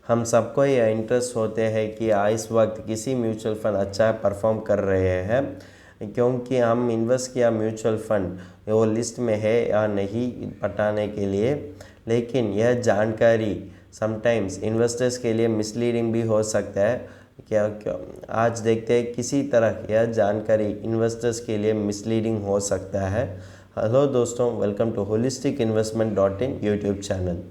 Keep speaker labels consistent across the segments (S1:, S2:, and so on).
S1: हम सबको ये इंटरेस्ट होते हैं कि इस वक्त किसी म्यूचुअल फंड अच्छा परफॉर्म कर रहे हैं, क्योंकि हम इन्वेस्ट किया म्यूचुअल फंड वो लिस्ट में है या नहीं बताने के लिए। लेकिन यह जानकारी समटाइम्स इन्वेस्टर्स के लिए मिसलीडिंग भी हो सकता है। क्या आज देखते हैं किसी तरह यह जानकारी इन्वेस्टर्स के लिए मिसलीडिंग हो सकता है। हेलो दोस्तों, welcome to holisticinvestment.in YouTube channel.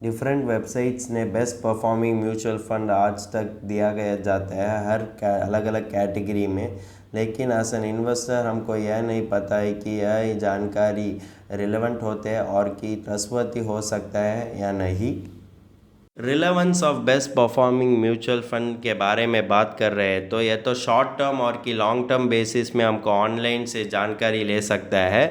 S1: Different websites ने बेस्ट परफॉर्मिंग म्यूचुअल फंड आज तक दिया गया जाता है हर अलग अलग कैटेगरी में। लेकिन एज एन इन्वेस्टर हमको यह नहीं पता है कि यह जानकारी रिलेवेंट होते हैं और कि ट्रस्टवर्दी हो सकता है या नहीं। Relevance of best performing mutual fund के बारे में बात कर रहे हैं तो यह तो शॉर्ट टर्म और कि लॉन्ग टर्म बेसिस में हमको ऑनलाइन से जानकारी ले सकता है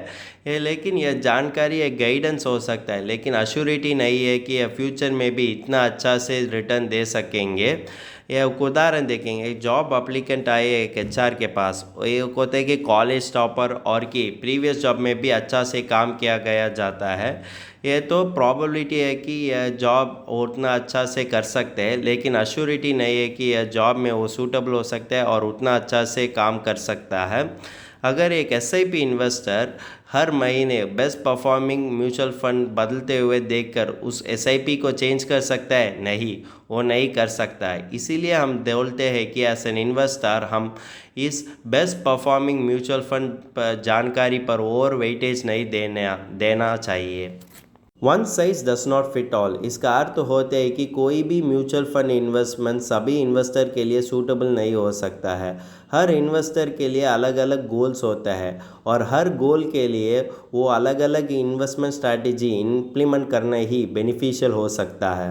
S1: लेकिन यह जानकारी एक गाइडेंस हो सकता है, लेकिन अश्योरिटी नहीं है कि यह फ्यूचर में भी इतना अच्छा से रिटर्न दे सकेंगे। एक उदाहरण देखेंगे, एक जॉब अप्लीकेंट आए एक एचआर के पास, ये होता है कि कॉलेज टॉपर और कि प्रीवियस जॉब में भी अच्छा से काम किया गया जाता है। ये तो प्रॉबिलिटी है कि यह जॉब उतना अच्छा से कर सकते हैं, लेकिन अश्योरिटी नहीं है कि यह जॉब में वो सूटेबल हो सकता है और उतना अच्छा से काम कर सकता है। अगर एक एसआईपी इन्वेस्टर हर महीने बेस्ट परफॉर्मिंग म्यूचुअल फंड बदलते हुए देखकर उस एसआईपी को चेंज कर सकता है? नहीं, वो नहीं कर सकता है। इसीलिए हम बोलते हैं कि एज एन इन्वेस्टर हम इस बेस्ट परफॉर्मिंग म्यूचुअल फंड पर जानकारी पर ओवर वेटेज नहीं देना चाहिए। One size does not fit all, इसका अर्थ होता है कि कोई भी म्यूचुअल फंड इन्वेस्टमेंट सभी इन्वेस्टर के लिए सूटेबल नहीं हो सकता है। हर इन्वेस्टर के लिए अलग अलग गोल्स होता है और हर गोल के लिए वो अलग अलग इन्वेस्टमेंट स्ट्रैटेजी इम्प्लीमेंट करना ही बेनिफिशियल हो सकता है।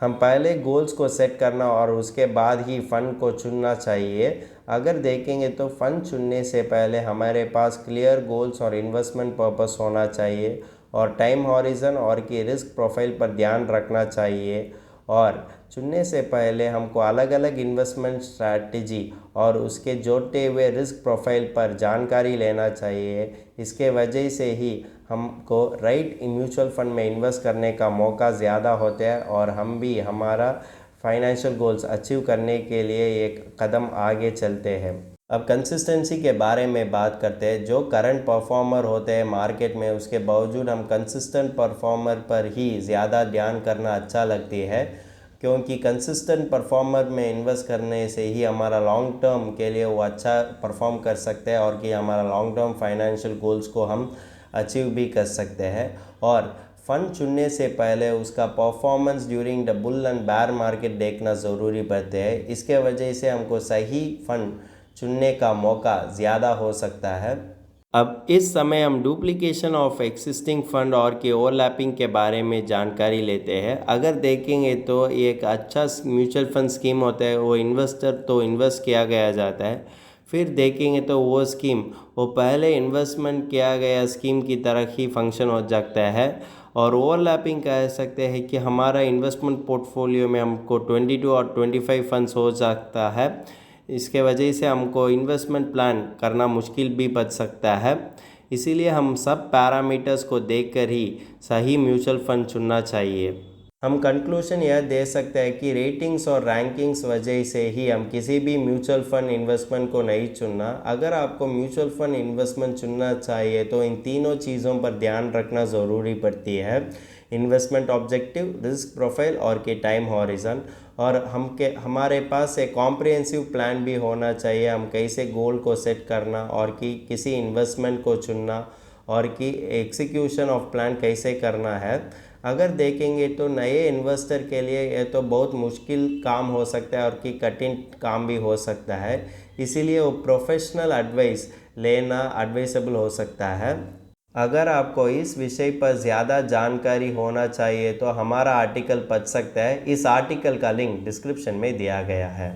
S1: हम पहले गोल्स को सेट करना और उसके बाद ही फ़ंड को चुनना चाहिए। अगर देखेंगे तो फ़ंड चुनने से पहले हमारे पास क्लियर गोल्स और इन्वेस्टमेंट पर्पस होना चाहिए और टाइम हॉरिजन और की रिस्क प्रोफाइल पर ध्यान रखना चाहिए। और चुनने से पहले हमको अलग अलग इन्वेस्टमेंट स्ट्रैटेजी और उसके जोड़ते हुए रिस्क प्रोफाइल पर जानकारी लेना चाहिए। इसके वजह से ही हमको राइट म्यूचुअल फंड में इन्वेस्ट करने का मौका ज़्यादा होता है और हम भी हमारा फाइनेंशियल गोल्स अचीव करने के लिए एक कदम आगे चलते हैं। अब कंसिस्टेंसी के बारे में बात करते हैं। जो करंट परफॉर्मर होते हैं मार्केट में, उसके बावजूद हम कंसिस्टेंट परफॉर्मर पर ही ज़्यादा ध्यान करना अच्छा लगती है, क्योंकि कंसिस्टेंट परफॉर्मर में इन्वेस्ट करने से ही हमारा लॉन्ग टर्म के लिए वो अच्छा परफॉर्म कर सकते हैं और कि हमारा लॉन्ग टर्म फाइनेंशियल गोल्स को हम अचीव भी कर सकते हैं। और फ़ंड चुनने से पहले उसका performance during the bull and बैर मार्केट देखना ज़रूरी पड़ते हैं। इसके वजह से हमको सही फ़ंड चुनने का मौका ज़्यादा हो सकता है। अब इस समय हम डुप्लीकेशन ऑफ एक्सिस्टिंग फंड और के ओवरलैपिंग के बारे में जानकारी लेते हैं। अगर देखेंगे तो एक अच्छा म्यूचुअल फंड स्कीम होता है, वो इन्वेस्टर तो इन्वेस्ट किया गया जाता है, फिर देखेंगे तो वो स्कीम वो पहले इन्वेस्टमेंट किया गया स्कीम की तरह ही फंक्शन हो जाता है। और ओवरलैपिंग कह सकते हैं कि हमारा इन्वेस्टमेंट पोर्टफोलियो में हमको 22 और 25 फंड्स हो सकता है। इसके वजह से हमको इन्वेस्टमेंट प्लान करना मुश्किल भी बच सकता है। इसीलिए हम सब पैरामीटर्स को देखकर ही सही म्यूचुअल फंड चुनना चाहिए। हम कंक्लूजन यह दे सकते हैं कि रेटिंग्स और रैंकिंग्स वजह से ही हम किसी भी म्यूचुअल फंड इन्वेस्टमेंट को नहीं चुनना। अगर आपको म्यूचुअल फंड इन्वेस्टमेंट चुनना चाहिए तो इन तीनों चीज़ों पर ध्यान रखना ज़रूरी पड़ती है: इन्वेस्टमेंट ऑब्जेक्टिव, रिस्क प्रोफाइल और के टाइम हॉरिजन। और हमारे पास एक कॉम्प्रिहेंसिव प्लान भी होना चाहिए, हम कैसे गोल को सेट करना और कि किसी इन्वेस्टमेंट को चुनना और कि एग्जीक्यूशन ऑफ प्लान कैसे करना है। अगर देखेंगे तो नए इन्वेस्टर के लिए ये तो बहुत मुश्किल काम हो सकता है और कि कठिन काम भी हो सकता है, इसीलिए वो प्रोफेशनल एडवाइस लेना एडवाइसेबल हो सकता है। अगर आपको इस विषय पर ज़्यादा जानकारी होना चाहिए तो हमारा आर्टिकल पढ़ सकता है। इस आर्टिकल का लिंक डिस्क्रिप्शन में दिया गया है।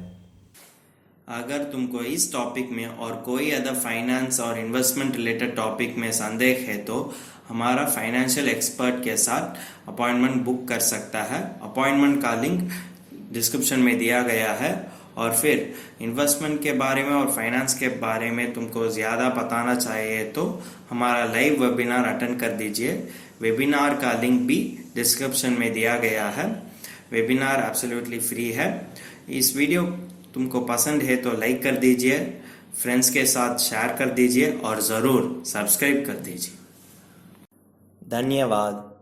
S2: अगर तुमको इस टॉपिक में और कोई अदर फाइनेंस और इन्वेस्टमेंट रिलेटेड टॉपिक में संदेह है तो हमारा फाइनेंशियल एक्सपर्ट के साथ अपॉइंटमेंट बुक कर सकता है। अपॉइंटमेंट का लिंक डिस्क्रिप्शन में दिया गया है। और फिर इन्वेस्टमेंट के बारे में और फाइनेंस के बारे में तुमको ज़्यादा बताना चाहिए तो हमारा लाइव वेबिनार अटेंड कर दीजिए। वेबिनार का लिंक भी डिस्क्रिप्शन में दिया गया है। वेबिनार एब्सोल्युटली फ्री है। इस वीडियो तुमको पसंद है तो लाइक कर दीजिए, फ्रेंड्स के साथ शेयर कर दीजिए और ज़रूर सब्सक्राइब कर दीजिए। धन्यवाद।